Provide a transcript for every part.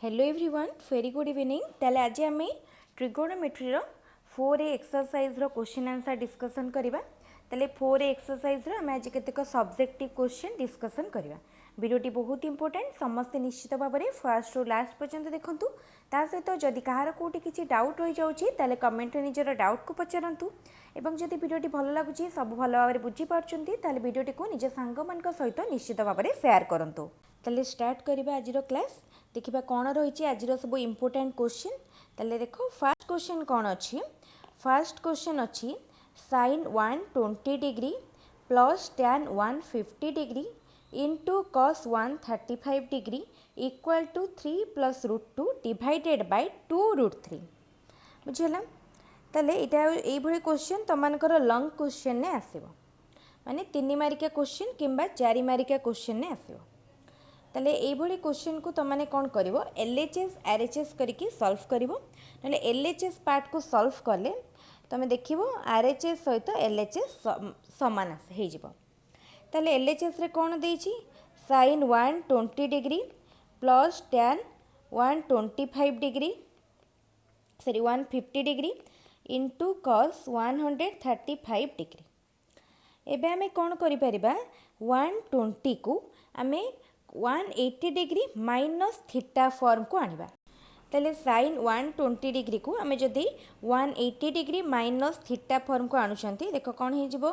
Hello everyone very good evening ताले आज आम trigonometry 4A exercise question answer discussion करवा ताले 4A एक्सरसाइज आम आज केतेक सब्जेक्टिव क्वेश्चन डिस्कसन करवा वीडियोटी बहुत इंपोर्टेंट समस्ते निश्चित भाव में फर्स्ट रु लास्ट पर्यंत देखूँ ता सहित जदि कहार कौटी किसी डाउट रही जाए कमेंट निजर डाउट को पचारतु एवं जदि वीडियोटी भल लगुच सब भल भाव में बुझीपार्टी वीडियोटी को निज सांग मान सहित निश्चित भाव में सेयार करूँ ताले स्टार्ट करवा आज क्लास देखिबा कौन रही आज सब इम्पोर्टेंट क्वेश्चन ताले देखो फर्स्ट क्वेश्चन कौन अच्छी फर्स्ट क्वेश्चन अच्छी sin 120 degree plus tan 150 degree into cos 135 degree equal to 3 plus √2 divided by 2√3 बुझेला ताले इटा एई भली क्वेश्चन तमनकर लॉन्ग क्वेश्चन ने आसीबो माने 3 मार्किया क्वेश्चन किंबा 4 मार्किया क्वेश्चन ने आसीबो ताले एभली क्वेश्चन को तुमने कौन कर एलएचएस आरएचएस करके सॉल्व करिवो नले एलएचएस पार्ट को सॉल्व कले तुम देखिवो आरएचएस सहित एलएचएस समान हे जिवो ताले एलएचएस रे कौन देछि sin 120 degree plus tan 125 degree sorry 150 degree into cos 135 degree एबे आमे कौन करि परिबा 120 को आमे 180 डिग्री माइनस थीटा फॉर्म को आनिबा ताले sin 120 डिग्री को आमे जदि 180 डिग्री माइनस थीटा फॉर्म को आणुछंती देखो कौन हे जिवो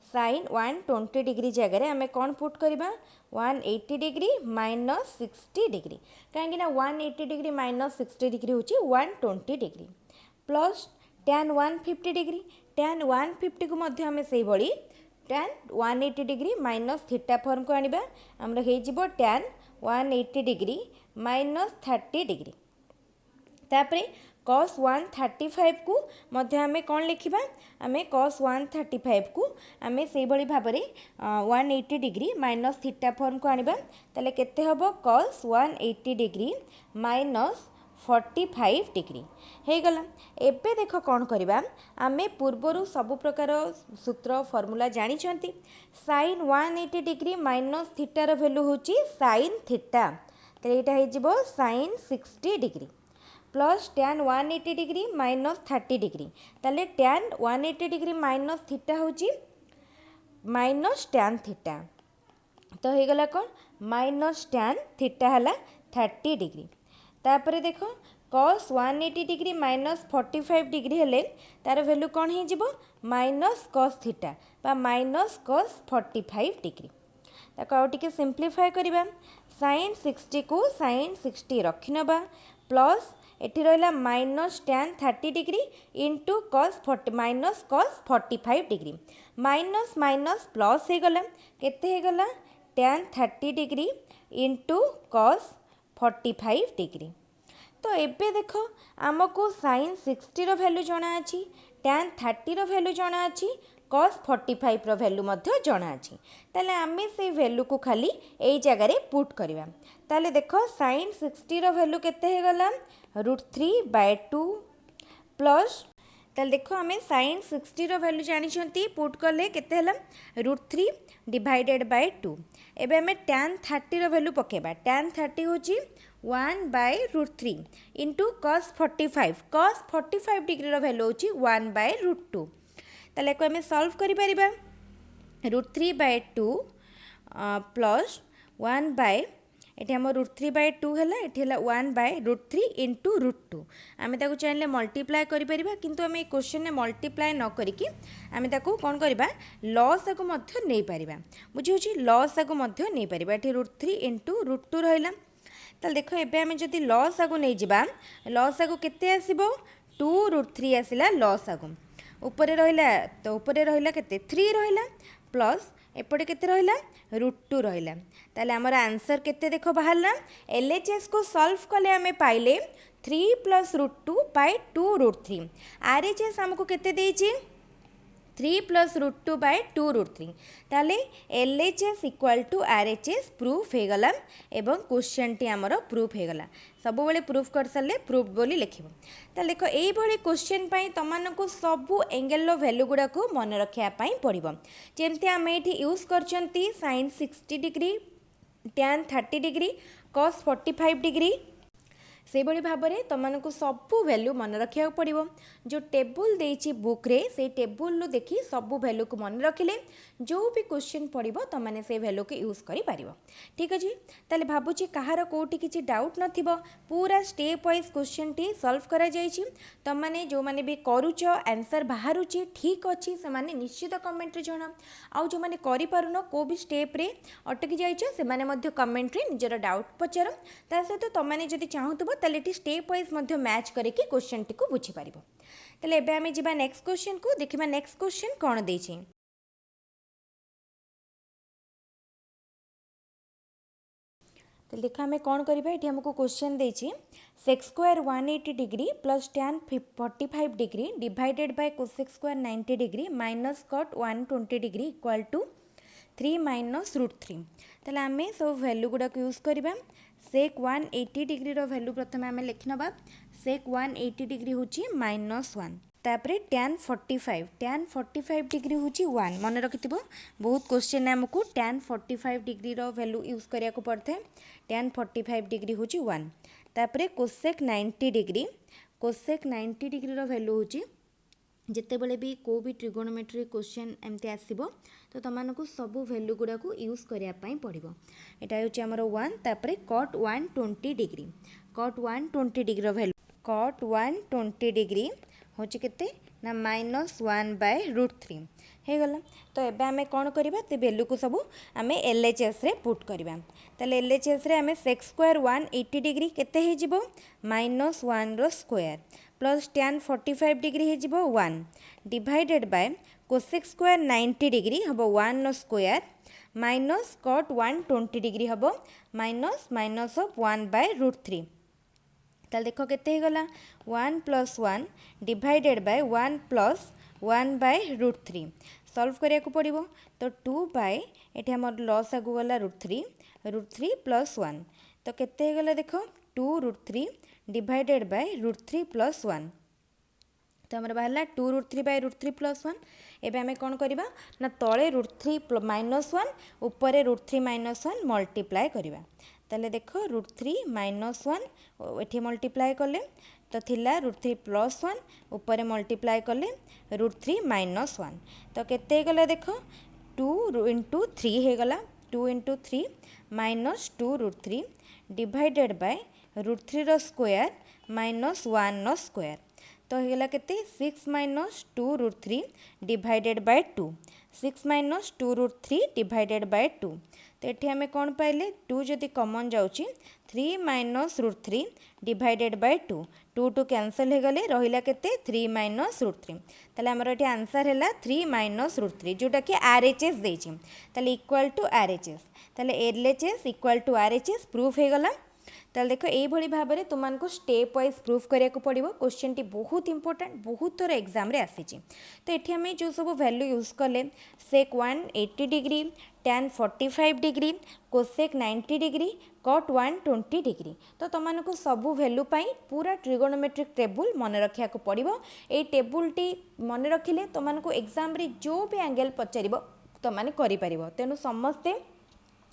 sin 120 डिग्री जगह रे आमे कौन पुट करबा 180 डिग्री माइनस 60 डिग्री काहेकि ना 180 डिग्री माइनस 60 डिग्री होची 120 degree plus tan 150 degree tan 150 को मध्य आमे सेही बळी tan 180 degree minus theta form को आनिबा हमर हे जिवो tan 180 डिग्री माइनस 30 डिग्री तापरे cos 135 को मध्य आमे कौन लिखिबा आमे cos 135 को आमे सेही बळी भाबरे 180 डिग्री माइनस थीटा फॉर्म को आनिबा ताले केते हबो cos 180 डिग्री माइनस 45 डिग्री हे गला एबे देख कौन करबा आमे पूर्वरु सब प्रकार सूत्र फॉर्मूला जानी छंती sin 180 degree minus theta rho value होची sin थीटा तले एटा हे जिवो sin 60 degree plus tan 180 degree minus 30 degree तले tan 180 डिग्री माइनस थीटा होची माइनस tan थीटा तो हे गला कोन माइनस tan थीटा हला 30 डिग्री तापर देख cos 180 डिग्री माइनस 45 डिग्री हेले तार वैल्यू कौन हो जिवो माइनस cos थीटा बा माइनस cos 45 डिग्री ताको आउ टिके सिंप्लीफाई करबा sin 60 को sin 60 रखि नबा प्लस एठी रहला minus tan 30 degree into cos 40 minus cos 45 degree minus minus plus हे गला केते हे गला tan 30 degree into cos 45 degree तो एबे देखो आमको sin 60 रो वैल्यू जणा अछि tan 30 रो वैल्यू जणा अछि cos 45 रो वैल्यू मध्य जणा अछि ताले आमे से वैल्यू को खाली एई जगह रे पुट करबा ताले देखो sin 60 रो वैल्यू केते हे गला √3/2 प्लस ताले देखो आमे sin 60 रो वैल्यू जानि छंती पुट करले केते हला √3 डिवाइडेड बाय 2 एबे आमे tan 30 रो वैल्यू पकेबा tan 30 होची 1/√3 इंटू cos 45 डिग्री रो वैल्यू होची 1/√2 ताले को आमे सॉल्व करि परिबा √3/2 प्लस 1 एठी हम √3/2 हैला एठी हैला 1/√3 इंटू √2 आमे ताको चाहले मल्टीप्लाई करि परिबा किंतु आमे क्वेश्चन ने मल्टीप्लाई न करिकि आमे ताको कोन करबा लॉस को मध्य नै परिबा बुझी होची लॉस को मध्य नै परिबा एठी √3 इंटू √2 रहला ताले देखो एबे आमे जदि लॉस आगु नै जिबा लॉस आगु केते आसीबो 2√3 आसिला लॉस आगु ऊपर रहिला केते 3 रहिला प्लस एपटे केते रहिला √2 रहिला ताले हमर आंसर केते देखो बाहरला एलएचएस को सॉल्व कले आमे पाइले 3 प्लस √2/2√3 आरएचएस हमको केते देछि 3 प्लस √2/2√3 ताले LHS equal to RHS proof हे गला एवं क्वेश्चन टी हमर प्रूफ हे गला सब बेले प्रूफ कर सारे प्रूफ बोली लिखिबो ताले देखो एई भली क्वेश्चन पई तमनको सब एंगल रो वैल्यू गुडा को मन रखिया पई पड़िबो जेमते हम एठी यूज करचंती sin 60 degree tan 30 degree cos 45 degree से भाव में तुमको सबू वैल्यू मन रखा पड़ो जो टेबुल देती बुक रे से टेबुल देखी सबू वैल्यू को मन रखिले जो भी क्वेश्चन पड़ो तुमने से वैल्यू को यूज कर पार। ठीक अच्छे ताले भावुची कहार कौटी किसी डाउट नथिबो पूरा step wise question T solve करा जायछि। तुमने जो माने भी करूछ आंसर बाहरुची ठीक अच्छी से माने निश्चित कमेंट रे जणा आउ जो माने करि पारुनो को भी स्टेप रे अटकी जायछ से माने मध्य कमेंट रे निजर डाउट पचार ता सहित तुमने जदि चाहूथबो ताले टी स्टेप वाइज मध्य मैच करके क्वेश्चन टी को बुझी पारिबो। ताले एबे आमे जिबा नेक्स्ट क्वेश्चन को देखिबा नेक्स्ट क्वेश्चन कोन देछि। तो देखा आम कौन करवा ये आमको क्वेश्चन देछि sec square 180 degree plus tan 45 degree divided by cosec square 90 degree minus cot 120 degree equal to 3 minus root 3। ताले आम सब वैल्यू गुड़ाक यूज करवा सेक 180 डिग्री रो वैल्यू प्रथम आम लिखि नबा सेक 180 डिग्री होची -1 तापरे tan 45 डिग्री होची 1 मन रखिथिबो बहुत क्वेश्चन आमको tan 45 डिग्री रो वैल्यू यूज करिया को पड़थे tan 45 डिग्री होची 1 तापरे कोसेक 90 डिग्री रो वैल्यू होची जिते बड़े भी को भी ट्रिगोनोमेट्री क्वेश्चन एमती आसीबो तो तुमको सब वैल्यू गुड़ा को यूज करिया पई पड़िबो। एटा होची हमर 1 तापरे cot 120 डिग्री cot 120 डिग्री रो वैल्यू cot 120 डिग्री होची केते ना -1/√3 हे गला। तो एबे आमे कोन करबा ते वैल्यू को सब आमे LHS रे पुट करबा ताले LHS रे आमे सेक स्क्वायर 180 डिग्री केते हे जिवो -1 whole square plus tan 45 degree हे जिवो 1 divided by cosec square 90 degree हबो 1 whole square minus cot 120 degree हबो माइनस माइनस ऑफ 1/√3। ताल देखो केते गला 1 + 1 डिवाइडेड बाय 1 + 1/√3 सॉल्व करिया को पड़िबो तो 2 बाय एठी हमर लॉस आगु गला √3 + 1 तो केते गला देखो 2√3 डिवाइडेड बाय √3 + 1 तो हमर बाहला 2√3/√3 + 1 एबे हमें कोन करबा ना तळे √3 -1 ऊपर √3 -1 मल्टीप्लाई करबा ताले देखो √3 -1 एठी मल्टीप्लाई कले तो थिला √3 + 1 ऊपर मल्टीप्लाई कले √3 -1 तो केते गला देखो 2 × 3 हे गला 2 × 3 -2√3 divided by √3 whole square -1 whole square तो हेला केते 6 - 2√3 डिवाइडेड बाय 2 6 - 2√3 डिवाइडेड बाय 2 तो ये आम कौन पाइले 2 जदि कमन जाऊँगी 3 - √3 डिवाइडेड बाय 2 2 टू कैंसल हो गले रहा केते 3 - √3 ताले हमर ये आंसर है 3 - √3 जोटा कि RHS देछि ताले इक्वल टू RHS ताले LHS equal to RHS proof हो गला। ताल देखो ये भाव में तुमको स्टेप वाइज प्रूफ करिया को पड़िबो क्वेश्चन टी बहुत इंपोर्टेंट बहुत थोड़ा एग्जाम रे आसीची। तो ये आम जो सब वैल्यू यूज कले सेक 180 degree tan 45 degree cosec 90 degree cot 120 degree तो तुमको सब वैल्यू पाई पूरा ट्रिगोनोमेट्रिक टेबुल मन रखा को पड़िबो। ए टेबुल टी मन रखिले तुमको एग्जाम रे जो भी एंगल पचारिबो तुमने करि परिबो तेनु समस्ते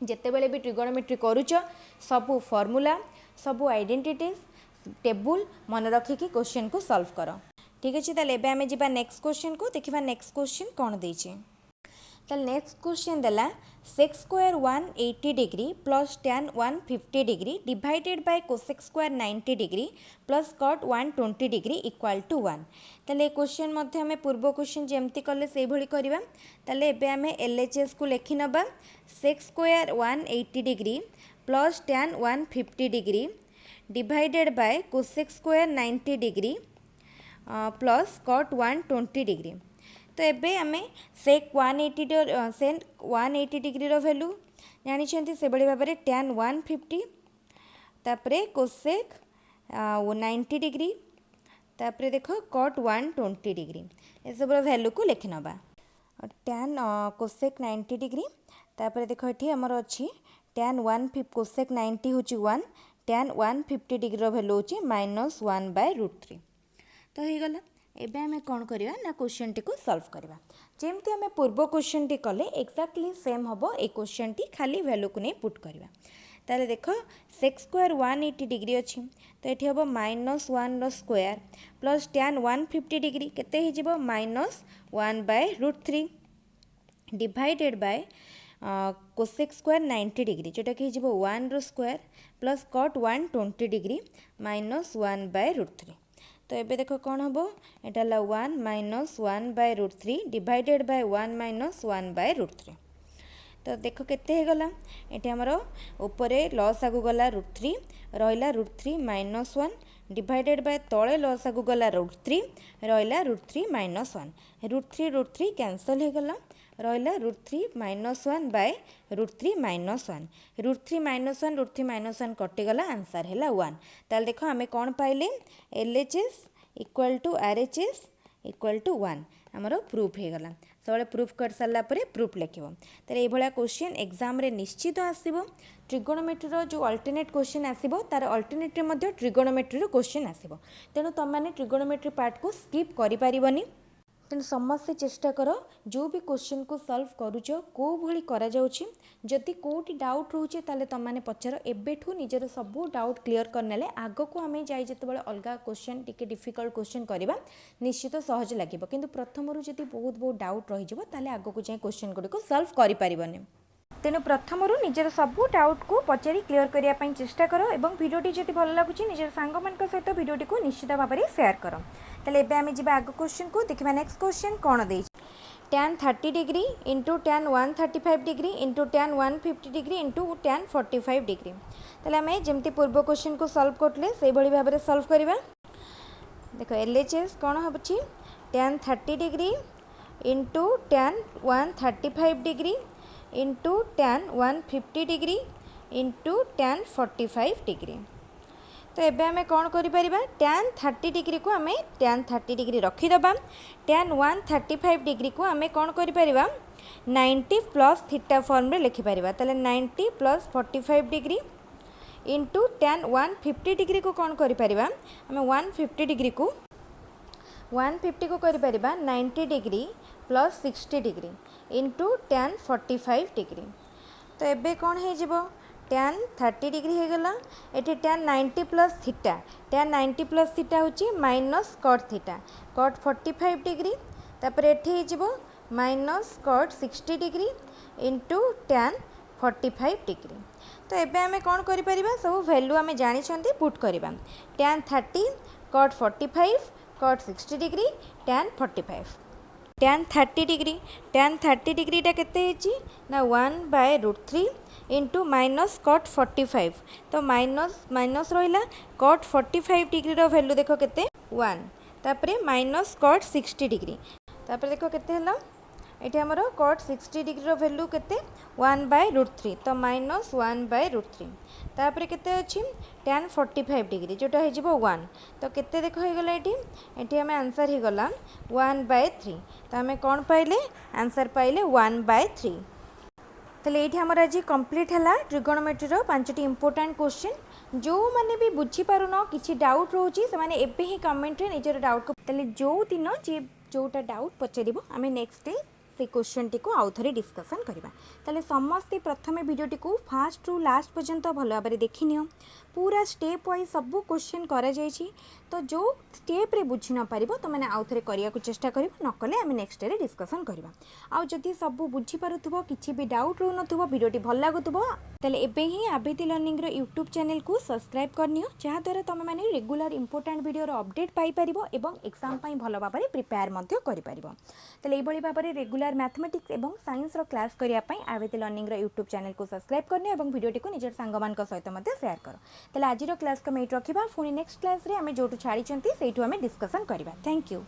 जितेबले भी ट्रिगोनोमेट्री करूच सबू फॉर्मूला सबू आइडेंटिटीज टेबुल मन रखिकी क्वेश्चन को सॉल्व कर। ठीक अच्छे ताले एबे आमे जिबा नेक्स्ट क्वेश्चन को देखिबा नेक्स्ट क्वेश्चन कौन देछि। ताले नेक्स्ट क्वेश्चन देला sec square 180 degree plus tan 150 degree divided by cosec square 90 degree plus cot 120 degree equal to 1 ताले क्वेश्चन मध्य हमें पूर्व क्वेश्चन जेमती कले से भली करबा ताले एबे हमें LHS को लेखि नबा sec square 180 degree plus tan 150 degree divided by cosec square 90 degree plus cot 120 degree तो एबे आमे सेक 180 डिग्री रो वैल्यू जानी से बड़ी भाव में tan 150 तापरे कोसेक 90 डिग्री तापरे देखो cot 120 डिग्री ये सब वैल्यू को लिखि नबा tan कोसेक 90 डिग्री तापरे देखो ये आमर अच्छी tan 150 कोसेक 90 होची 1 tan 150 डिग्री रो वैल्यू होची -1/√3 तो हो गला। एबे आमे कौन करवा ना क्वेश्चन टी को सॉल्व करवा जेमती आमे पूर्व क्वेश्चन टी कले एक्जाक्टली सेम हबो ए क्वेश्चन टी खाली वैल्यू को नहीं पुट करवा। ताले देख सेक स्क्वायर 180 डिग्री अच्छी तो ये हम -1 स्क्वायर प्लस tan 150 डिग्री केते हो -1/√3 divided by cosec square 90 degree जोटा कि हो 1 स्क्वायर प्लस कट 120 डिग्री -1/√3 तो ये देख कौन हम यहाँ 1 -1/√3 डिवाइडेड बाय 1 -1/√3 तो देख केते गला ये आमर उपरे लॉस आगु गला √3 रहा √3 -1 डिवाइडेड बाय तले लॉस आगु गला √3 रहा √3 -1 √3 कैंसल हो गला रहा √3 -1/√3 -1 √3 -1 कटिगला आंसर है 1 ताल देख आम कौन पाइले LHS equal to RHS equal to 1 आमर प्रूफ हो गला सब प्रूफ कर सारा प्रूफ लिख तो ये क्वेश्चन एग्जाम रे निश्चित आसो ट्रिगोनोमेट्री जो अल्टरनेट क्वेश्चन आसो तार अल्टरनेटिव ट्रिगोनोमेट्री क्वेश्चन आसो तेणु तुम मैंने ट्रिगोनोमेट्री पार्ट को स्किप करें तेणु समस्ते चेष्टा कर जो भी क्वेश्चन को सॉल्व करुच को भली करा जाउछि जदि कोटी डाउट रोचे ताले तुम मैंने पचार एबेठू निजर सब डाउट क्लीयर करने आग को आम जाए जिते अलग क्वेश्चन टी डिफिकल्ट क्वेश्चन करवा निश्चित सहज लगे किंतु प्रथम जदि बहुत बहुत डाउट रही आग को जाए क्वेश्चन गुड़िक सॉल्व करें तेणु प्रथम निजर सब डाउट को पचारि क्लीयर करने चेष्टा कर और भिडियोटी जब भल लगुच निजर सांग मान सहित भिडियोटी को निश्चित भाव में शेयर कर तेल एबे आम जा आग क्वेश्चन को देखा नेक्स्ट क्वेश्चन कौन दे tan 30 degree into tan 135 degree into tan 150 degree into tan 45 degree तेल आम जमती पूर्व क्वेश्चन को सॉल्व करते से भाव में सॉल्व करवा देख LHS कौन हम tan 30 degree into tan 135 degree into tan 150 degree into tan 45 degree तो एबे आम कौन करें tan 30 डिग्री को आम tan 30 डिग्री रखीदबा tan 135 डिग्री को आम कौन करें 90 प्लस थीटा फॉर्म रे लिखिपर ताले 90 plus 45 degree into tan 150 degree को कौन करें आम 150 डिग्री को 150 को करें 90 degree plus 60 degree into tan 45 degree तो एबे कौन हो tan 30 डिग्री हो गला ये tan 90 plus theta tan 90 plus theta हूँ minus cot theta cot 45 degree तापर ये minus cot 60 degree into tan 45 degree तो एबे आम कौन करें सब वैल्यू आम जानी पुट करवा tan 30 cut 45 cut 60 degree tan 45 tan 30 डिग्रीटा केते ना 1/√3 इंटू माइनस कट 45 तो माइनस रहा कट 45 डिग्री रो वैल्यू देख केते 1 तापरे माइनस कट 60 डिग्री तापरे देख केते ये आमर कट 60 डिग्री रो वैल्यू केते 1/√3 तो माइनस 1/√3 तापरे केते अछि tan 45 डिग्री जोटा हो 1 तो केते देख हो गला ये आम आंसर हो गला 1/3 तो आम कौन पाइले आंसर पाइले 1/3 तेल ये आमर आज कंप्लीट है ट्रिगोनोमेट्री 5टी इंपोर्टेंट क्वेश्चन जो मैंने भी बुझीपार किसी डाउट रोचे से मैंने एबे ही कमेंट रे निजर डाउट को तेल जो दिन जे जोटा डाउट पचार आम नेक्स्ट डे से क्वेश्चन टी को आउ थे डिस्कसन करवा ताले समस्ते प्रथम वीडियोटी को फास्ट रु लास्ट पर्यंत भल भाव में देखी नियो पूरा स्टेप वाइज सब क्वेश्चन करा जायछि तो जो स्टेप रे बुझी न पारिबो तो मैंने आउ थे करिया को चेष्टा करिबो नकले आम नेक्स्ट डे डिस्कसन करवा आउ जदि सब बुझी पारुथबो किछि भी डाउट रहउनथबो वीडियोटी भल लागुथबो ताले एबे ही आबिति लर्निंग रो यूट्यूब चैनल को सब्सक्राइब करनियो जहा द्वारा तुम मैंने रेगुलर इंपोर्टेंट वीडियो रो अपडेट पाई परिबो एवं एग्जाम पई भल भाव में प्रिपेयर मध्य करि परिबो ताले एबोली भाव में रेगुलर मैथमेटिक्स एवं साइंस रो क्लास करिया पई आबिति लर्निंग रो यूट्यूब चैनल को सब्सक्राइब करनियो एवं वीडियोटी को निजर सांगमान को सहित मध्य शेयर करो ताले आज रो क्लास को मेट रखिबा पुणी नेक्स्ट क्लास रे आमे जोटू छाड़ी चंती सेठू आमे डिस्कशन करबा थैंक यू।